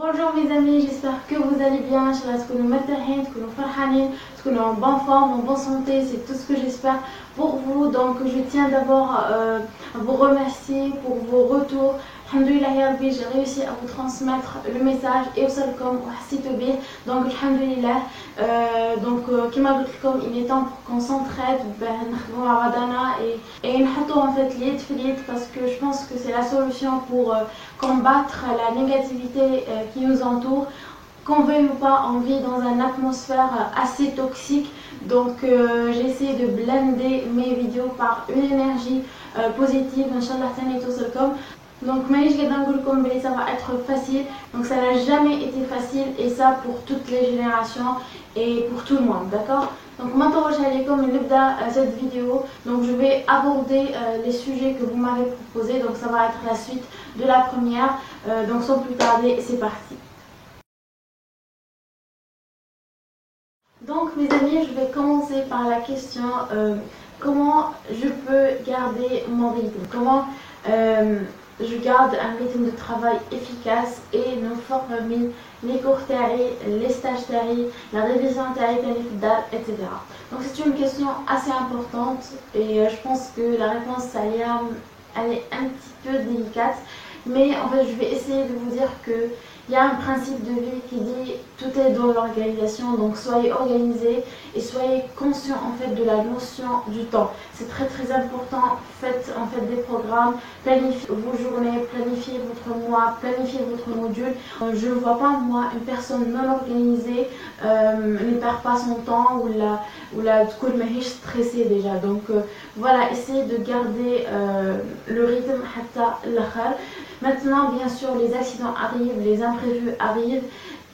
Bonjour mes amis, j'espère que vous allez bien. Inch'Allah تكونوا مرتاحين, تكونوا فرحانين, تكونوا en bonne forme, en bonne santé, c'est tout ce que j'espère pour vous. Donc je tiens d'abord à vous remercier pour vos retours. Alhamdoulilah ya Rabbi, j'ai réussi à vous transmettre le message et aussi comme donc alhamdoulilah. كما قلت لكم il est temps pour qu'on s'entraide نخدموا مع بعضنا et نحطوا en fait اليد في اليد parce que je pense que c'est la solution pour combattre la négativité qui nous entoure. Qu'on veuille ou pas, on vit dans une atmosphère assez toxique, donc j'essaie de blender mes vidéos par une énergie positive. Inch'Allah tani توصلكم. Donc ça va être facile, donc ça n'a jamais été facile et ça pour toutes les générations et pour tout le monde, d'accord? Donc maintenant cette vidéo, donc je vais aborder les sujets que vous m'avez proposés, donc ça va être la suite de la première, donc sans plus tarder, c'est parti. Donc mes amis, je vais commencer par la question comment je peux garder mon rythme, comment je garde un rythme de travail efficace et nous former les cours tari, les stages tari, la révision tari, etc. Donc c'est une question assez importante et je pense que la réponse elle est un petit peu délicate, mais en fait je vais essayer de vous dire que il y a un principe de vie qui dit tout est dans l'organisation, donc soyez organisés et soyez conscients en fait de la notion du temps. C'est très très important. Faites en fait des programmes, planifiez vos journées, planifiez votre mois, planifiez votre module. Je ne vois pas moi une personne non organisée ne perd pas son temps ou la stressée déjà. Donc voilà, essayez de garder le rythme hatta l'akhar. Maintenant, bien sûr, les accidents arrivent, les imprévus arrivent.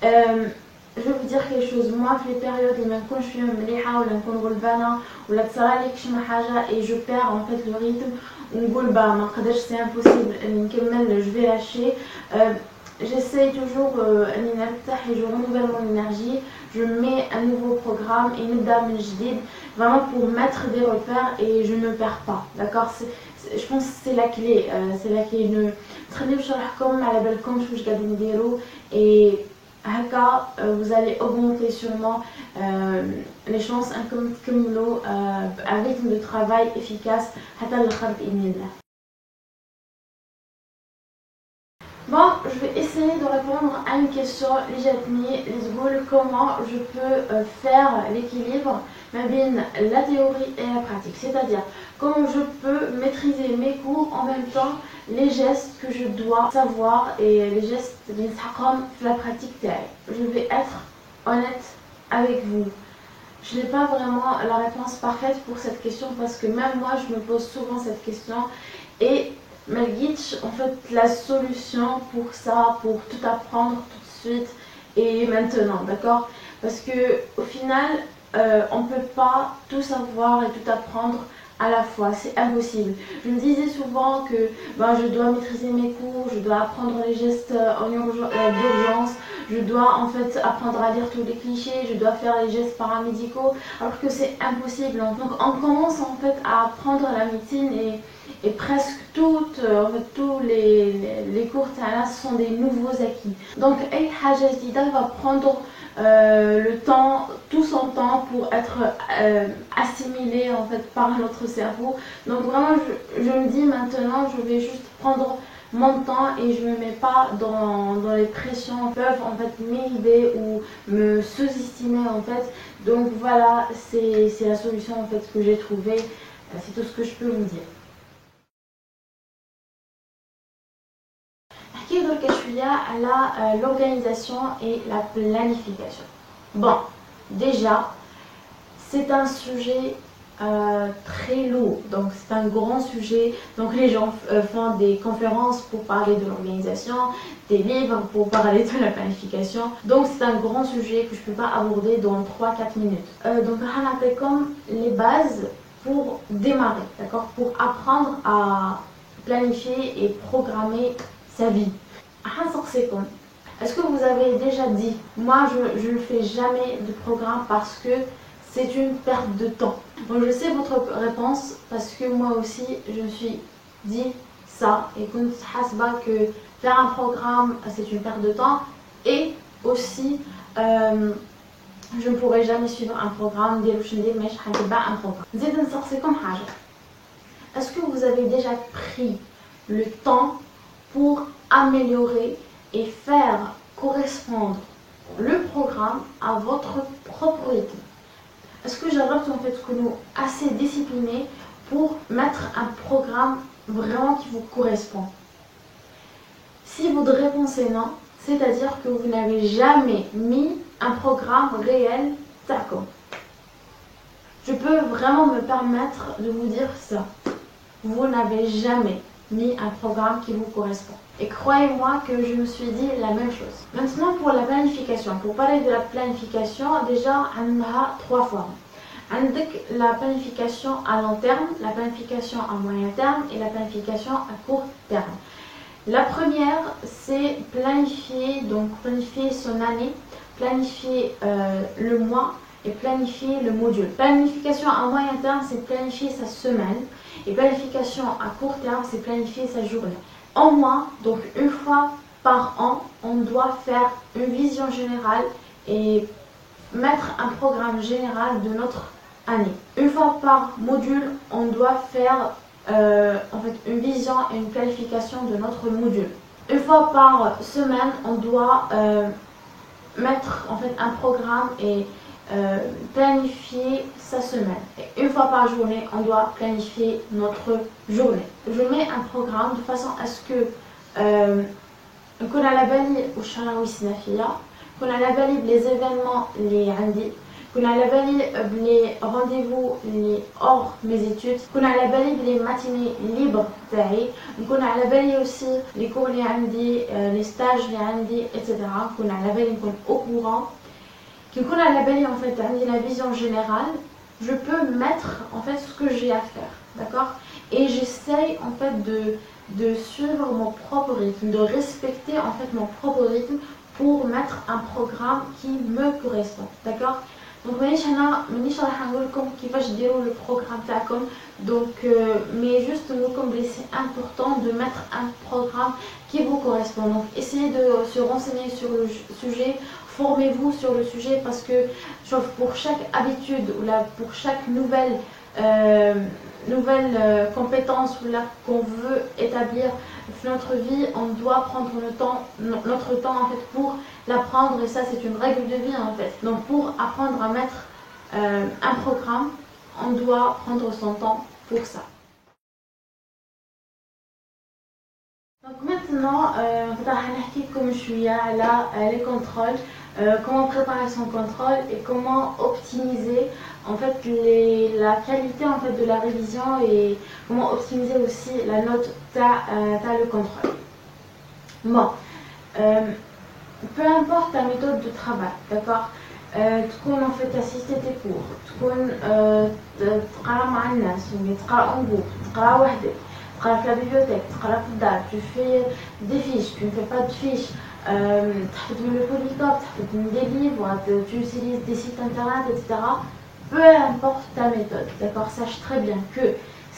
Je vais vous dire quelque chose. Moi, في les périodes où je suis مليحة ولا نكون غلبانة ولا تصرالي شي حاجة et je perds en fait le rythme ونقول ما نقدرش, c'est impossible نكمل, je vais lâcher. J'essaie toujours اني نرتاح et je renouvelle mon énergie, je mets un nouveau programme et نبدأ من جديد, vraiment pour mettre des repères et je ne perds pas, d'accord? Je pense que c'est la clé, c'est la clé. تخليوش نشرحكم على بالكم واش قاعدين نديروا et هكا vous allez augmenter sûrement les chances انكم تكملوا un rythme de travail efficace حتى الاخر باذن الله. Bon, je vais essayer de répondre à une question. Comment je peux faire l'équilibre entre la théorie et la pratique, c'est-à-dire comment je peux maîtriser mes cours en même temps les gestes que je dois savoir et les gestes de la pratique. Je vais être honnête avec vous. Je n'ai pas vraiment la réponse parfaite pour cette question parce que même moi je me pose souvent cette question et Malgitch, en fait, la solution pour ça, pour tout apprendre tout de suite et maintenant, d'accord? Parce que au final, on ne peut pas tout savoir et tout apprendre à la fois, c'est impossible. Je me disais souvent que je dois maîtriser mes cours, je dois apprendre les gestes d'urgence, je dois en fait apprendre à lire tous les clichés, je dois faire les gestes paramédicaux, alors que c'est impossible. Donc on commence en fait à apprendre la médecine et presque tous les cours ce sont des nouveaux acquis. Donc أي حاجة جديدة va prendre le temps, tout son temps pour être assimilé en fait par notre cerveau. Donc vraiment je me dis maintenant je vais juste prendre mon temps et je ne me mets pas dans les pressions qui peuvent en fait m'élever ou me sous-estimer en fait. Donc voilà, c'est la solution en fait que j'ai trouvée, c'est tout ce que je peux vous dire. À l'organisation et la planification. Bon, déjà, c'est un sujet très lourd, donc c'est un grand sujet. Donc les gens font des conférences pour parler de l'organisation, des livres pour parler de la planification. Donc c'est un grand sujet que je ne peux pas aborder dans 3-4 minutes. Donc on a comme les bases pour démarrer, d'accord, pour apprendre à planifier et programmer sa vie. Est-ce que vous avez déjà dit, moi je ne fais jamais de programme parce que c'est une perte de temps? Bon, je sais votre réponse parce que moi aussi je me suis dit ça et que faire un programme c'est une perte de temps. Et aussi, je ne pourrai jamais suivre un programme. Un programme. Est-ce que vous avez déjà pris le temps pour améliorer et faire correspondre le programme à votre propre rythme? Est-ce que j'arrête en fait que nous assez disciplinés pour mettre un programme vraiment qui vous correspond? Si votre réponse est non, c'est-à-dire que vous n'avez jamais mis un programme réel, d'accord. Je peux vraiment me permettre de vous dire ça. Vous n'avez jamais mis un programme qui vous correspond. Et croyez-moi que je me suis dit la même chose. Maintenant pour la planification. Pour parler de la planification, déjà on a 3 formes. La planification à long terme, la planification à moyen terme et la planification à court terme. La première, c'est planifier son année, planifier le mois et planifier le module. Planification à moyen terme, c'est planifier sa semaine et planification à court terme, c'est planifier sa journée. En mois, donc une fois par an, on doit faire une vision générale et mettre un programme général de notre année. Une fois par module, on doit faire une vision et une planification de notre module. Une fois par semaine, on doit mettre un programme et planifier sa semaine. Et une fois par journée, on doit planifier notre journée. Je mets un programme de façon à ce que نكون على بالي واش راهو يصنع فيا، نكون على بالي بلي زيفينمون اللي عندي، نكون على بالي بلي رونديفو اللي اور مي زيتود، نكون على بالي بلي ماتيني ليبر تاعي، نكون على بالي اوسي لي كور اللي عندي، لي ستاج اللي عندي ايتترا، نكون على بالي نكون او كورون. Qui نكون على بالي en fait عندي la vision générale, je peux mettre en fait ce que j'ai à faire, d'accord? Et j'essaye en fait de suivre mon propre rythme, de respecter en fait mon propre rythme pour mettre un programme qui me correspond, d'accord? Donc مانيش راح نقول لكم كيفاش ديروا le programme تاعكم, donc mais juste comme c'est important de mettre un programme qui vous correspond. Donc essayez de se renseigner sur le sujet, formez-vous sur le sujet, parce que pour chaque habitude ou là pour chaque nouvelle compétence qu'on veut établir dans notre vie, on doit prendre notre temps en fait pour l'apprendre, et ça c'est une règle de vie en fait. Donc pour apprendre à mettre un programme, on doit prendre son temps pour ça. Donc maintenant, راح نحكي لكم شوية على les contrôles, comment préparer son contrôle et comment optimiser en fait la qualité en fait de la révision et comment optimiser aussi la note t'as le contrôle. Bon, peu importe ta méthode de travail, d'accord, تكون en fait assister tes cours, تكون تقرا مع الناس, تقرا en groupe, تقرا وحدك, تقرا في la bibliothèque, تقرا في الدار, tu fais des fiches, tu ne fais pas de fiches, تحفظ من le polycope, تحفظ من des livres, tu utilises des sites internet, etc. Peu importe ta méthode, d'accord, sache très bien que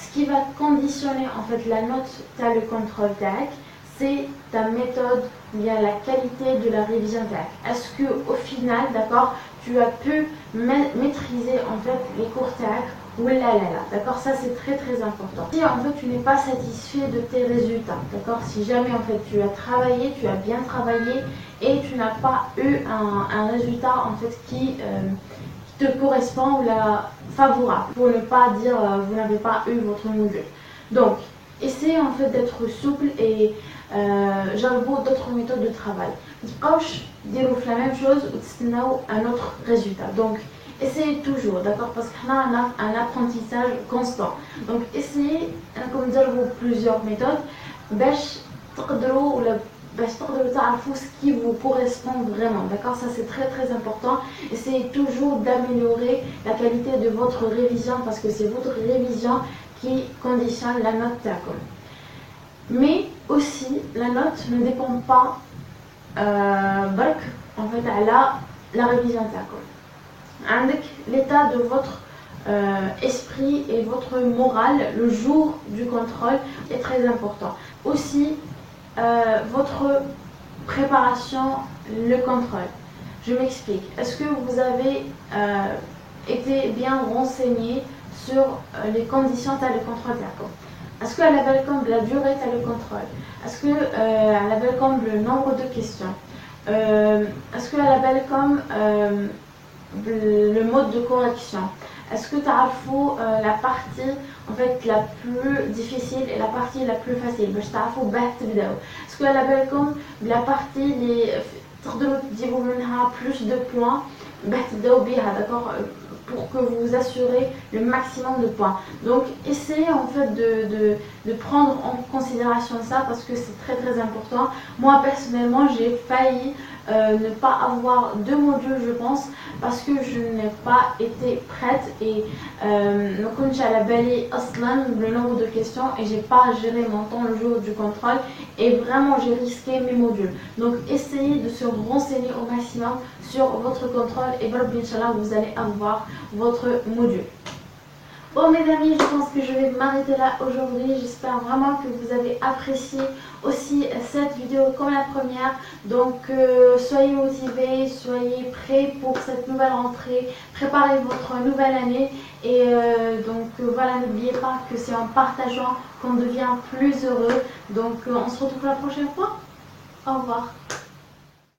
ce qui va conditionner en fait la note t'as le contrôle TAC, c'est ta méthode, bien la qualité de la révision TAC. Est-ce que au final, d'accord, tu as pu maîtriser en fait les cours TAC ou là, d'accord, ça c'est très très important. Si en fait tu n'es pas satisfait de tes résultats, d'accord, si jamais en fait tu as travaillé, tu as bien travaillé et tu n'as pas eu un résultat en fait qui te correspond ou la favorable, pour ne pas dire vous n'avez pas eu votre module. Donc essayez en fait d'être souple et j'avoue d'autres méthodes de travail. متبقاوش ديروا la même chose وتستناو un autre résultat. Donc essayez toujours, d'accord, parce qu'on a un apprentissage constant. Donc essayez comme dire plusieurs méthodes باش تقدروا ولا باش تقدروا تعرفوا ce qui vous correspond vraiment, d'accord, ça c'est très très important. Essayez toujours d'améliorer la qualité de votre révision, parce que c'est votre révision qui conditionne la note تاعكم. Mais aussi la note ne dépend pas برك en fait على la révision تاعكم. عندك l'état de votre esprit et votre morale le jour du contrôle est très important. Aussi votre préparation, le contrôle. Je m'explique. Est-ce que vous avez été bien renseigné sur les conditions تاع le contrôle تاعكم؟ Est-ce qu'elle avait comme la durée تاع le contrôle? Est-ce qu'elle avait comme le nombre de questions? Est-ce qu'elle avait comme le mode de correction? Est-ce que tu as la partie en fait la plus difficile et la partie la plus facile? Est-ce qu'elle avait comme la partie les plus de points? D'accord, pour que vous vous assurez le maximum de points. Donc essayez en fait de prendre en considération ça parce que c'est très très important. Moi personnellement j'ai failli ne pas avoir 2 modules je pense parce que je n'ai pas été prête et le nombre de questions et j'ai pas géré mon temps le jour du contrôle et vraiment j'ai risqué mes modules. Donc essayez de se renseigner au maximum sur votre contrôle et Inch'Allah vous allez avoir votre module. Bon mes amis, je pense que je vais m'arrêter là aujourd'hui. J'espère vraiment que vous avez apprécié aussi cette vidéo comme la première. Donc soyez motivés, soyez prêts pour cette nouvelle rentrée, préparez votre nouvelle année et voilà, n'oubliez pas que c'est en partageant qu'on devient plus heureux. Donc on se retrouve la prochaine fois. Au revoir.